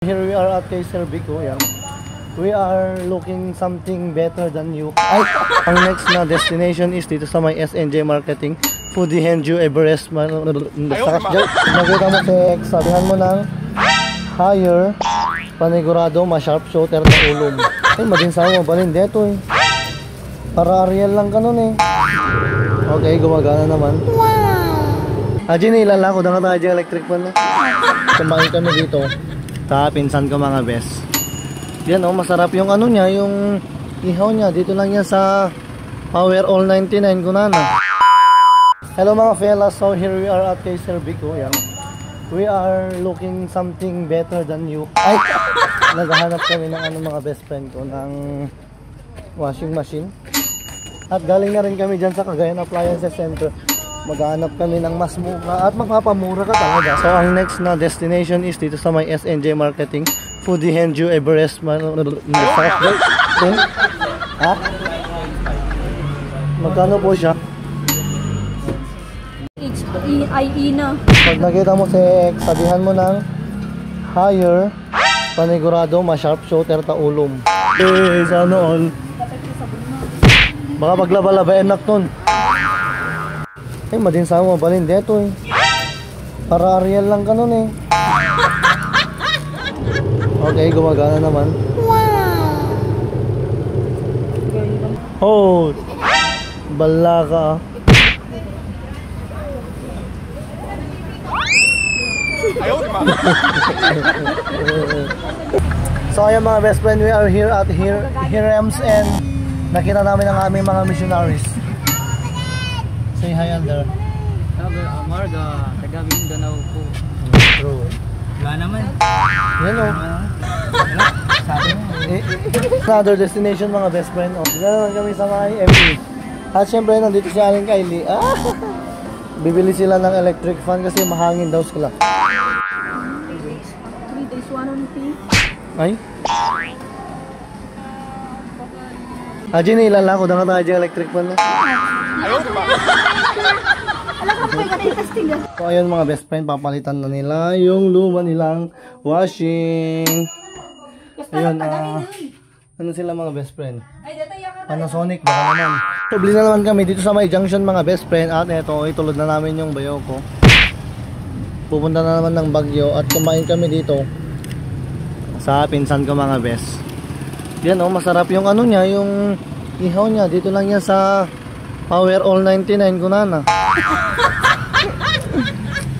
Here we are at kay Sir Vico, yan. We are looking something better than you. Ay, ang next na destination is dito sa may SNJ Marketing. Foodie Henju Everest. Nakita mo sex, sabihan mo ng higher, panigurado, ma-sharp shooter na ulong. Ay, madinsawa mo, balin dito eh. Para Ariel lang ka nun eh. Okay, gumagana naman. Wow! Aji na ilan lang ko, danga tayo electric pan eh. Kumain kami dito. Ta, pinsan ko mga best. Yan oh, masarap yung ano niya, yung ihaw niya. Dito lang yan sa Power All 99 Kunana. Hello mga fellas, so here we are at kay Sir Vico, yan. We are looking something better than you. Ay, naghahanap kami ng ano mga best friend ko, ng washing machine. At galing na rin kami dyan sa Cagayan Appliances Center. Maghahanap kami ng mas mura at magpapamura ka talaga. So ang next na destination is dito sa may SNJ Marketing. Foodie Henju Everest. Ha? Magkano po siya? HIE na. Pag nakita mo si X, sabihan mo ng higher, panigurado, ma-sharp shooter ta ulom. Eh, sana all. Baka paglaba-laba enak nun. Eh, madinsawa mo, balin dito eh. Para Ariel lang ka nun eh. Okay, gumagana naman. Wow! Oh! Bala ka ah. So ayan mga best friend, we are here at Hirems and nakita namin ang aming mga missionaries. Say hi Alder. Sabi, Amarga, taga Mindanao po. True. Wala naman. Yan o. Sabi mo. Another destination mga best friend. O, dito naman kami sa mga ME. At syempre nandito si Aling Kylie. Bibili sila ng electric fan kasi mahangin daw sila. 3 days, 1 Ay? Aji na ilan lang ako, danga tayo electric fan. So ayun mga best friend, papalitan na nila yung luma nilang washing. Ayun, ano sila mga best friend? Panasonic, baka naman. So bili na naman kami dito sa may junction mga best friend. At eto, itulod na namin yung bayo ko. Pupunta na naman ng Baguio at kumain kami dito sa pinsan ko mga best. Yan oh, masarap yung ano niya, yung ihaw niya. Dito lang yan sa Power All 99 Kunana.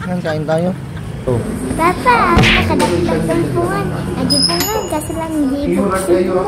Yan, kain tayo. Oh. Papa, nakadami lang ng pungan. Adyo pungan, kasi lang hindi buksin mo.